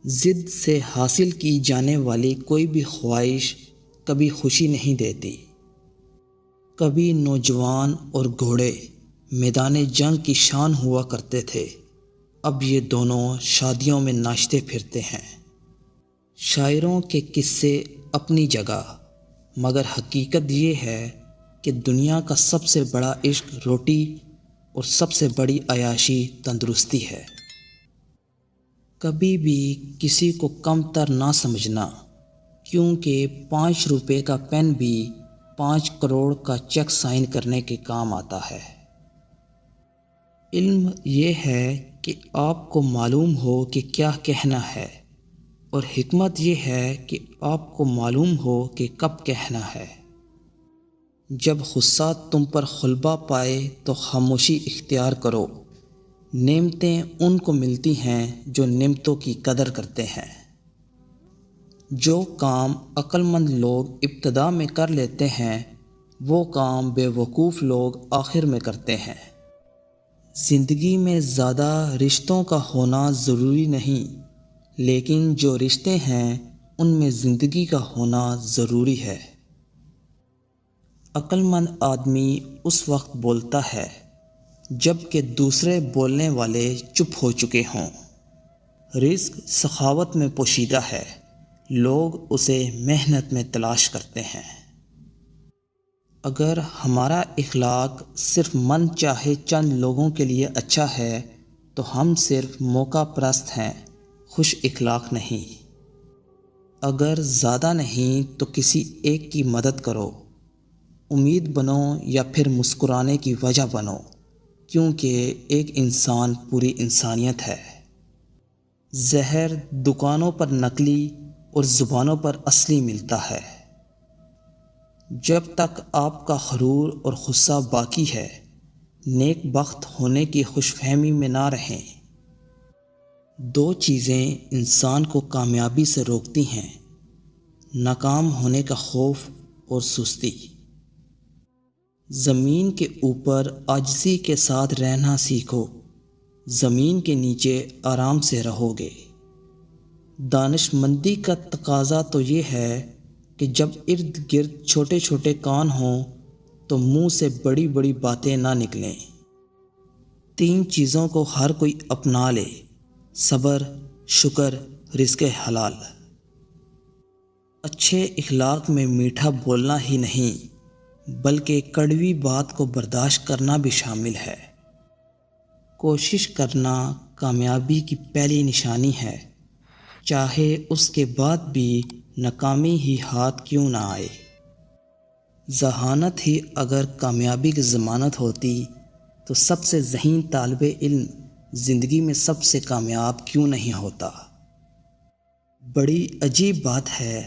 ضد سے حاصل کی جانے والی کوئی بھی خواہش کبھی خوشی نہیں دیتی۔ کبھی نوجوان اور گھوڑے میدان جنگ کی شان ہوا کرتے تھے، اب یہ دونوں شادیوں میں ناچتے پھرتے ہیں۔ شاعروں کے قصے اپنی جگہ، مگر حقیقت یہ ہے کہ دنیا کا سب سے بڑا عشق روٹی اور سب سے بڑی عیاشی تندرستی ہے۔ کبھی بھی کسی کو کم تر نہ سمجھنا، کیونکہ 5 روپے کا پین بھی 5 کروڑ کا چیک سائن کرنے کے کام آتا ہے۔ علم یہ ہے کہ آپ کو معلوم ہو کہ کیا کہنا ہے، اور حکمت یہ ہے کہ آپ کو معلوم ہو کہ کب کہنا ہے۔ جب غصہ تم پر غلبہ پائے تو خاموشی اختیار کرو۔ نعمتیں ان کو ملتی ہیں جو نعمتوں کی قدر کرتے ہیں۔ جو کام عقل مند لوگ ابتدا میں کر لیتے ہیں، وہ کام بے وقوف لوگ آخر میں کرتے ہیں۔ زندگی میں زیادہ رشتوں کا ہونا ضروری نہیں، لیکن جو رشتے ہیں ان میں زندگی کا ہونا ضروری ہے۔ عقل مند آدمی اس وقت بولتا ہے جب کہ دوسرے بولنے والے چپ ہو چکے ہوں۔ رزق سخاوت میں پوشیدہ ہے، لوگ اسے محنت میں تلاش کرتے ہیں۔ اگر ہمارا اخلاق صرف من چاہے چند لوگوں کے لیے اچھا ہے تو ہم صرف موقع پرست ہیں، خوش اخلاق نہیں۔ اگر زیادہ نہیں تو کسی ایک کی مدد کرو، امید بنو یا پھر مسکرانے کی وجہ بنو، کیونکہ ایک انسان پوری انسانیت ہے۔ زہر دکانوں پر نقلی اور زبانوں پر اصلی ملتا ہے۔ جب تک آپ کا غرور اور غصہ باقی ہے، نیک بخت ہونے کی خوش فہمی میں نہ رہیں۔ 2 چیزیں انسان کو کامیابی سے روکتی ہیں: ناکام ہونے کا خوف اور سستی۔ زمین کے اوپر عاجزی کے ساتھ رہنا سیکھو، زمین کے نیچے آرام سے رہو گے۔ دانش مندی کا تقاضا تو یہ ہے کہ جب ارد گرد چھوٹے چھوٹے کان ہوں تو منہ سے بڑی بڑی باتیں نہ نکلیں۔ 3 چیزوں کو ہر کوئی اپنا لے: صبر، شکر، رزق حلال۔ اچھے اخلاق میں میٹھا بولنا ہی نہیں بلکہ کڑوی بات کو برداشت کرنا بھی شامل ہے۔ کوشش کرنا کامیابی کی پہلی نشانی ہے، چاہے اس کے بعد بھی ناکامی ہی ہاتھ کیوں نہ آئے۔ ذہانت ہی اگر کامیابی کی ضمانت ہوتی تو سب سے ذہین طالب علم زندگی میں سب سے کامیاب کیوں نہیں ہوتا؟ بڑی عجیب بات ہے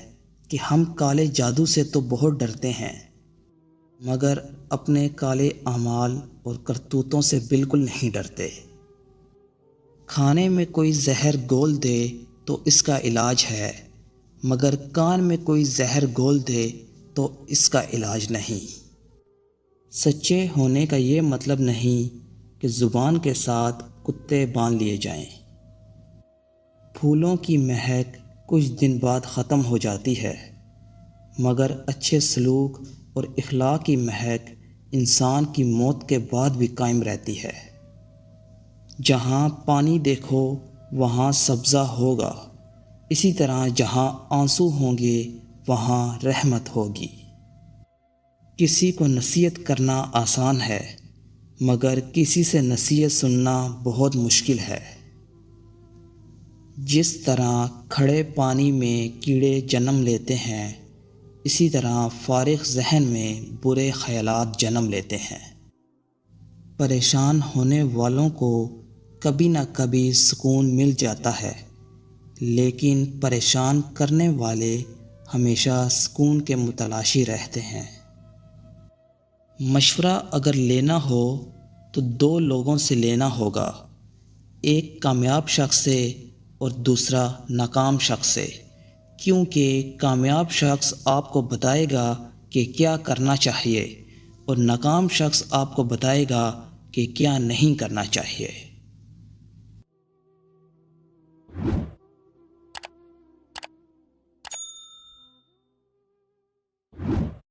کہ ہم کالے جادو سے تو بہت ڈرتے ہیں، مگر اپنے کالے اعمال اور کرتوتوں سے بالکل نہیں ڈرتے۔ کھانے میں کوئی زہر گھول دے تو اس کا علاج ہے، مگر کان میں کوئی زہر گھول دے تو اس کا علاج نہیں۔ سچے ہونے کا یہ مطلب نہیں کہ زبان کے ساتھ کتے باندھ لیے جائیں۔ پھولوں کی مہک کچھ دن بعد ختم ہو جاتی ہے، مگر اچھے سلوک اور اخلاق کی مہک انسان کی موت کے بعد بھی قائم رہتی ہے۔ جہاں پانی دیکھو وہاں سبزہ ہوگا، اسی طرح جہاں آنسو ہوں گے وہاں رحمت ہوگی۔ کسی کو نصیحت کرنا آسان ہے، مگر کسی سے نصیحت سننا بہت مشکل ہے۔ جس طرح کھڑے پانی میں کیڑے جنم لیتے ہیں، اسی طرح فارغ ذہن میں برے خیالات جنم لیتے ہیں۔ پریشان ہونے والوں کو کبھی نہ کبھی سکون مل جاتا ہے، لیکن پریشان کرنے والے ہمیشہ سکون کے متلاشی رہتے ہیں۔ مشورہ اگر لینا ہو تو 2 لوگوں سے لینا ہوگا، ایک کامیاب شخص سے اور دوسرا ناکام شخص سے، کیونکہ کامیاب شخص آپ کو بتائے گا کہ کیا کرنا چاہیے اور ناکام شخص آپ کو بتائے گا کہ کیا نہیں کرنا چاہیے۔